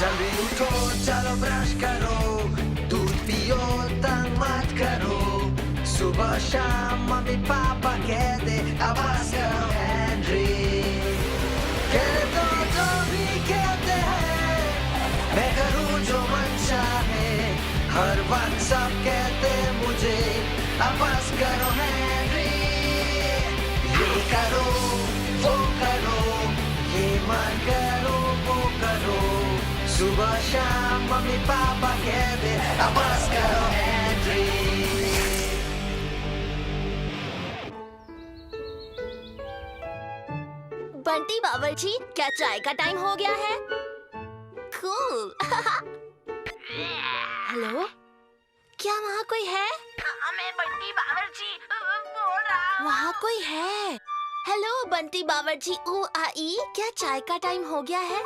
जल्दी उठो चलो ब्रश करो, दूध पियो तंग मत करो, सुबह शाम मम्मी पापा कहते आवाज करो हेनरी, कह दो जो भी कहते हैं, मैं करूँ जो मन चाहे, हर वक्त सब कहते मुझे आवाज करो हेनरी, ये करो वो करो, ये मन करो वो करो, सुबह शाम मम्मी पापा कहते आवाज करो हेनरी। बंटी बावर्ची, क्या चाय का टाइम हो गया है? कूल। हेलो, क्या वहाँ कोई है? मैं बंटी बावर्ची बोल रहा हूँ। वहाँ कोई है? हेलो बंटी बावर्ची, ओ आई, क्या चाय का टाइम हो गया है?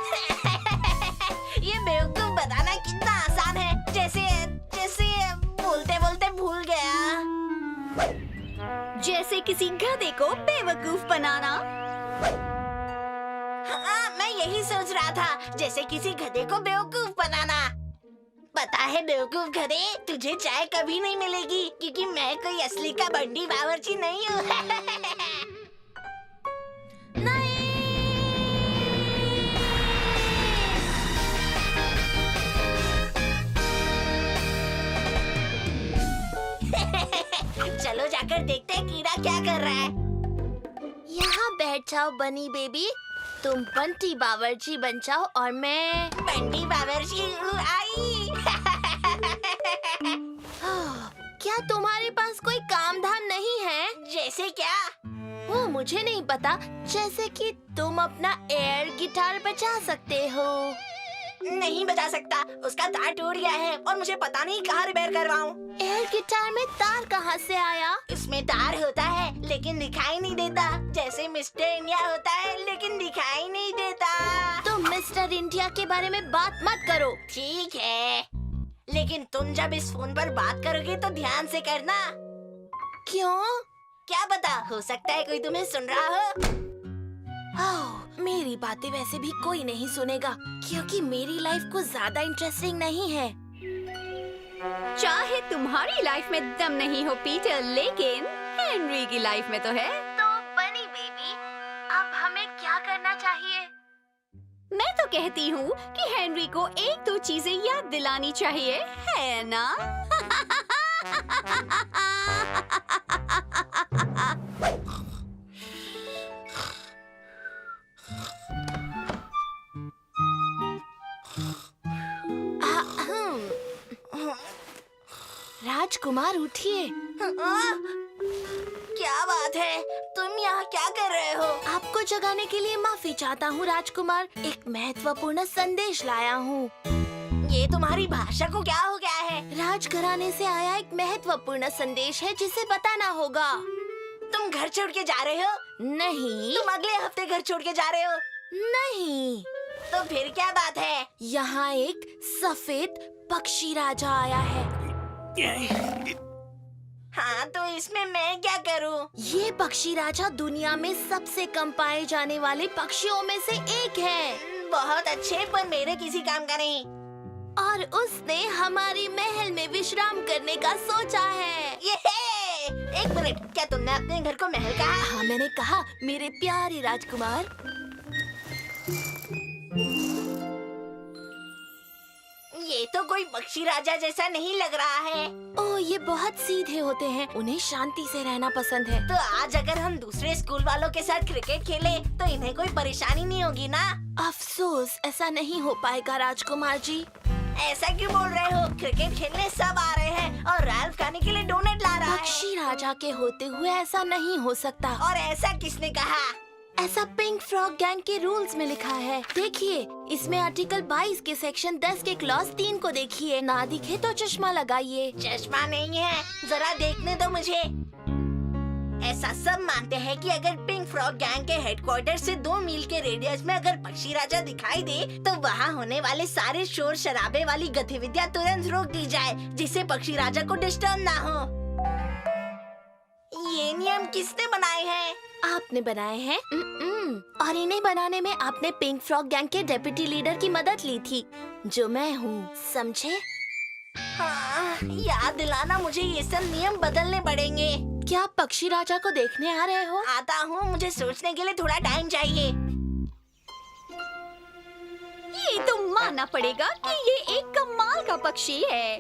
ये बेवकूफ बताना कितना आसान है, जैसे जैसे बोलते बोलते भूल गया। जैसे किसी गधे को बेवकूफ बनाना। हाँ, मैं यही सोच रहा था, जैसे किसी गधे को बेवकूफ बनाना। पता है बेवकूफ गधे, तुझे चाय कभी नहीं मिलेगी, क्योंकि मैं कोई असली का बंटी बावर्ची नहीं हूँ। चलो जाकर देखते हैं कीड़ा क्या कर रहा है। यहाँ बैठ जाओ बनी बेबी, तुम बंटी बावर्ची बन जाओ और मैं बंटी बावर्ची आई। क्या तुम्हारे पास कोई काम धाम नहीं है? जैसे क्या? वो मुझे नहीं पता, जैसे कि तुम अपना एयर गिटार बजा सकते हो। नहीं बजा सकता, उसका तार टूट गया है और मुझे पता नहीं कहाँ रिपेयर करवाऊं। एयर गिटार में तार कहाँ से आया? इसमें तार होता है लेकिन दिखाई नहीं देता, जैसे मिस्टर इंडिया होता है लेकिन दिखाई नहीं देता। तुम मिस्टर इंडिया के बारे में बात मत करो। ठीक है, लेकिन तुम जब इस फोन पर बात करोगे तो ध्यान से करना। क्यों? क्या पता, हो सकता है कोई तुम्हें सुन रहा हो। ओह, मेरी बातें वैसे भी कोई नहीं सुनेगा, क्योंकि मेरी लाइफ कुछ ज्यादा इंटरेस्टिंग नहीं है। चाहे तुम्हारी लाइफ में दम नहीं हो पीटर, लेकिन हेनरी की लाइफ में तो है। तो बनी बेबी, अब हमें क्या करना चाहिए? मैं तो कहती हूँ कि हेनरी को एक दो चीजें याद दिलानी चाहिए, है ना? राजकुमार उठिए। क्या बात है, तुम यहाँ क्या कर रहे हो? आपको जगाने के लिए माफी चाहता हूँ राजकुमार, एक महत्वपूर्ण संदेश लाया हूँ। ये तुम्हारी भाषा को क्या हो गया है? राजघराने से आया एक महत्वपूर्ण संदेश है जिसे बताना होगा। तुम घर छोड़ के जा रहे हो? नहीं। तुम अगले हफ्ते घर छोड़ के जा रहे हो? नहीं। तो फिर क्या बात है? यहाँ एक सफेद पक्षी राजा आया है। हाँ, तो इसमें मैं क्या करूँ? ये पक्षी राजा दुनिया में सबसे कम पाए जाने वाले पक्षियों में से एक है। बहुत अच्छे, पर मेरे किसी काम का नहीं। और उसने हमारी महल में विश्राम करने का सोचा है। एक मिनट, क्या तुमने अपने घर को महल कहा? हाँ, मैंने कहा मेरे प्यारे राजकुमार। ये तो कोई पक्षी राजा जैसा नहीं लग रहा है। ओह, ये बहुत सीधे होते हैं, उन्हें शांति से रहना पसंद है। तो आज अगर हम दूसरे स्कूल वालों के साथ क्रिकेट खेले तो इन्हें कोई परेशानी नहीं होगी ना? अफसोस, ऐसा नहीं हो पाएगा राजकुमार जी। ऐसा क्यों बोल रहे हो? क्रिकेट खेलने सब आ रहे हैं और राल्फ खाने के लिए डोनट ला रहा है। पक्षी राजा के होते हुए ऐसा नहीं हो सकता। और ऐसा किसने कहा? ऐसा पिंक फ्रॉग गैंग के रूल्स में लिखा है। देखिए, इसमें आर्टिकल 22 के सेक्शन 10 के क्लॉज 3 को देखिए। ना दिखे तो चश्मा लगाइए। चश्मा नहीं है, जरा देखने दो मुझे। ऐसा सब मानते हैं कि अगर पिंक फ्रॉग गैंग के हेडक्वार्टर से 2 मील के रेडियस में अगर पक्षी राजा दिखाई दे तो वहाँ होने वाले सारे शोर शराबे वाली गतिविधियाँ तुरंत रोक दी जाए, जिससे पक्षी राजा को डिस्टर्ब ना हो। ये नियम किसने बनाए हैं? आपने बनाए हैं। और इन्हें बनाने में आपने पिंक फ्रॉग गैंग के डेप्यूटी लीडर की मदद ली थी, जो मैं हूँ, समझे? हाँ, याद दिलाना, मुझे ये सब नियम बदलने पड़ेंगे। क्या आप पक्षी राजा को देखने आ रहे हो? आता हूँ, मुझे सोचने के लिए थोड़ा टाइम चाहिए। ये तो मानना पड़ेगा कि ये एक कमाल का पक्षी है,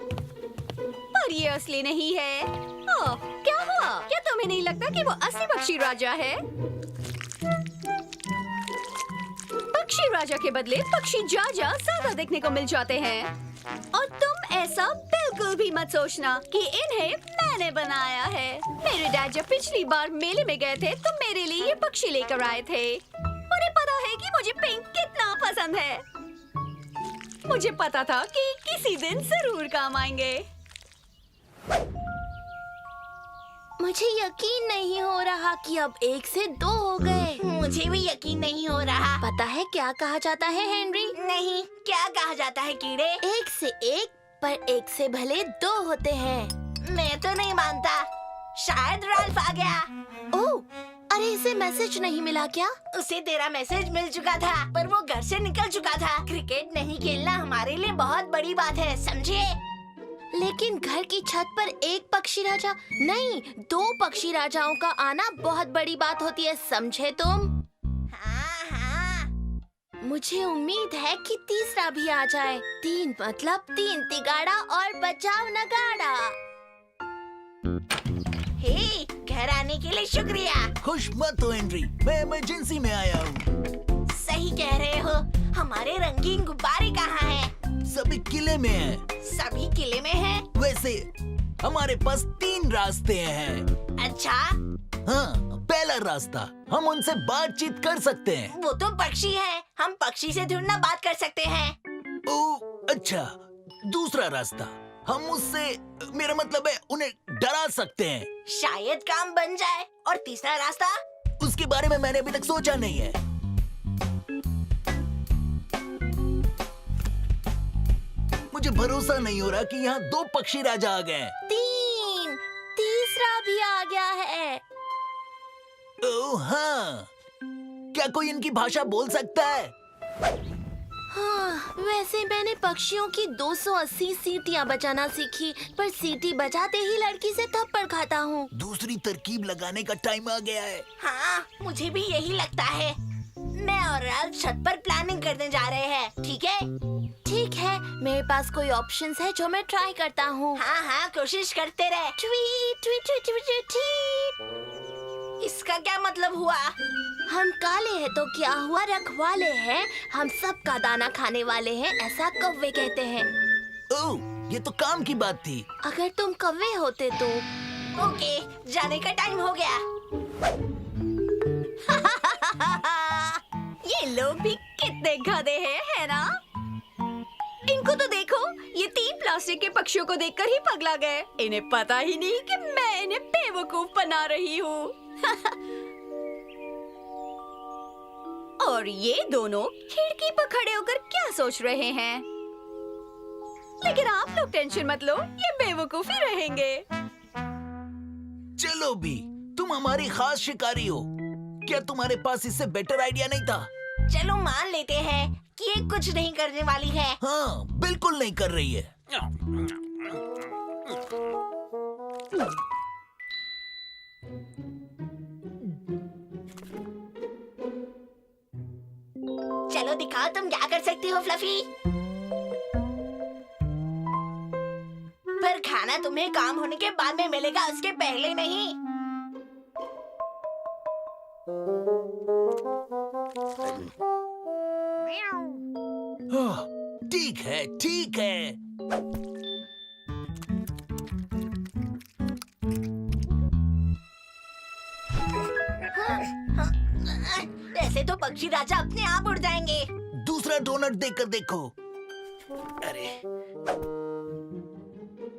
पर ये असली नहीं है। ओह, क्या हुआ? क्या तुम्हें नहीं लगता कि वो असली पक्षी राजा है? पक्षी राजा के बदले पक्षी जाजा ज्यादा देखने को मिल जाते हैं, और तुम ऐसा बिल्कुल भी मत सोचना कि इन्हें मैंने बनाया है। मेरे डैड जब पिछली बार मेले में गए थे तो मेरे लिए ये पक्षी लेकर आए थे। उन्हें पता है कि मुझे पिंक कितना पसंद है। मुझे पता था कि किसी दिन जरूर काम आएंगे। मुझे यकीन नहीं हो रहा कि अब 1 से 2 हो गए। मुझे भी यकीन नहीं हो रहा। पता है क्या कहा जाता है हेनरी? नहीं, क्या कहा जाता है कीड़े? 1 से 1, पर 1 से भले 2 होते हैं। मैं तो नहीं मानता। शायद राल्फ आ गया। ओह, अरे इसे मैसेज नहीं मिला क्या? उसे तेरा मैसेज मिल चुका था, पर वो घर से निकल चुका था। क्रिकेट नहीं खेलना हमारे लिए बहुत बड़ी बात है, समझे? लेकिन घर की छत पर एक पक्षी राजा नहीं, 2 पक्षी राजाओं का आना बहुत बड़ी बात होती है, समझे तुम? हाँ हाँ। मुझे उम्मीद है कि तीसरा भी आ जाए। 3 मतलब 3 तिगाड़ा और बचाव नगाड़ा। हे, घर आने के लिए शुक्रिया। खुश मत हो हेनरी, मैं इमरजेंसी में आया हूँ। सही कह रहे हो। हमारे रंगीन गुब्बारे कहाँ हैं? सभी किले में हैं। सभी किले में हैं? वैसे हमारे पास 3 रास्ते हैं। अच्छा, हाँ, पहला रास्ता हम उनसे बातचीत कर सकते हैं। वो तो पक्षी है। हम पक्षी से थोड़ी ना बात कर सकते हैं। ओह अच्छा, दूसरा रास्ता हम उससे, मेरा मतलब है उन्हें डरा सकते हैं। शायद काम बन जाए। और तीसरा रास्ता? उसके बारे में मैंने अभी तक सोचा नहीं है। मुझे भरोसा नहीं हो रहा कि यहाँ 2 पक्षी राजा आ गए हैं। 3, तीसरा भी आ गया है। ओह हाँ, क्या कोई इनकी भाषा बोल सकता है? हाँ, वैसे मैंने पक्षियों की 280 सीटियाँ बजाना सीखी, पर सीटी बजाते ही लड़की से थप्पड़ खाता हूँ। दूसरी तरकीब लगाने का टाइम आ गया है। हाँ, मुझे भी यही लगता है। मैं और राल्फ छत पर प्लानिंग करने जा रहे हैं, ठीक है? ठीक है, मेरे पास कोई ऑप्शंस है जो मैं ट्राई करता हूँ। हाँ हाँ, कोशिश करते रहे। Tweet tweet tweet tweet tweet. इसका क्या मतलब हुआ? हम काले हैं तो क्या हुआ, रखवाले हैं। हम सबका दाना खाने वाले हैं, ऐसा कौवे कहते हैं। ओह, ये तो काम की बात थी। अगर तुम कौवे होते तो। ओके, जाने का टाइम हो गया। ये लोग भी कितने गधे हैं, है ना? इनको तो देखो, ये 3 प्लास्टिक के पक्षियों को देखकर ही पगला गए। इन्हें पता ही नहीं कि मैं इन्हें बेवकूफ बना रही हूँ। और ये दोनों खिड़की पर खड़े होकर क्या सोच रहे हैं? लेकिन आप लोग टेंशन मत लो, ये बेवकूफ ही रहेंगे। चलो भी, तुम हमारी खास शिकारी हो। क्या तुम्हारे पास इससे बेटर आइडिया नहीं था? चलो मान लेते हैं कि ये कुछ नहीं करने वाली है। हाँ, बिल्कुल नहीं कर रही है। चलो दिखाओ तुम क्या कर सकती हो, फ्लफी। पर खाना तुम्हें काम होने के बाद में मिलेगा, उसके पहले नहीं। ठीक है, ठीक है। ऐसे तो पक्षी राजा अपने आप उड़ जाएंगे। दूसरा डोनट देकर देखो। अरे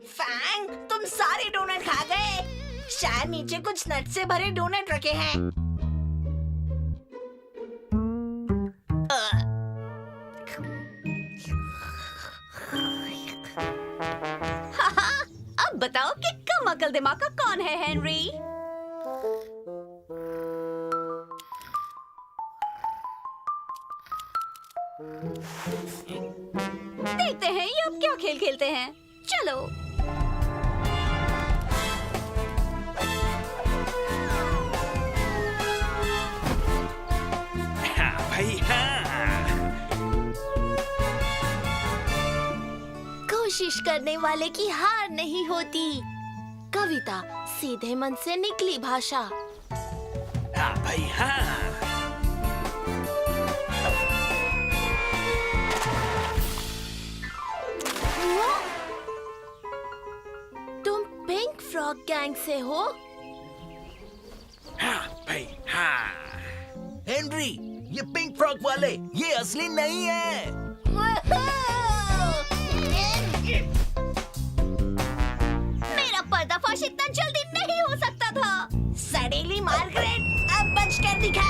फैंग, तुम सारे डोनट खा गए। शायद नीचे कुछ नट से भरे डोनट रखे हैं। अब बताओ कि कम अकल दिमाग का कौन है, हेनरी? देखते हैं ये अब क्या खेल खेलते हैं। चलो। हाँ भाई हाँ। कोशिश करने वाले की हार नहीं होती। कविता, सीधे मन से निकली भाषा। हाँ भाई हाँ। तुम पिंक फ्रॉग गैंग से हो? हाँ भाई हाँ। हेनरी, ये पिंक फ्रॉग वाले ये असली नहीं है। मेरा पर्दाफाश इतना जल्दी नहीं हो सकता था। सडेली मार्गरेट, अब बच कर दिखा।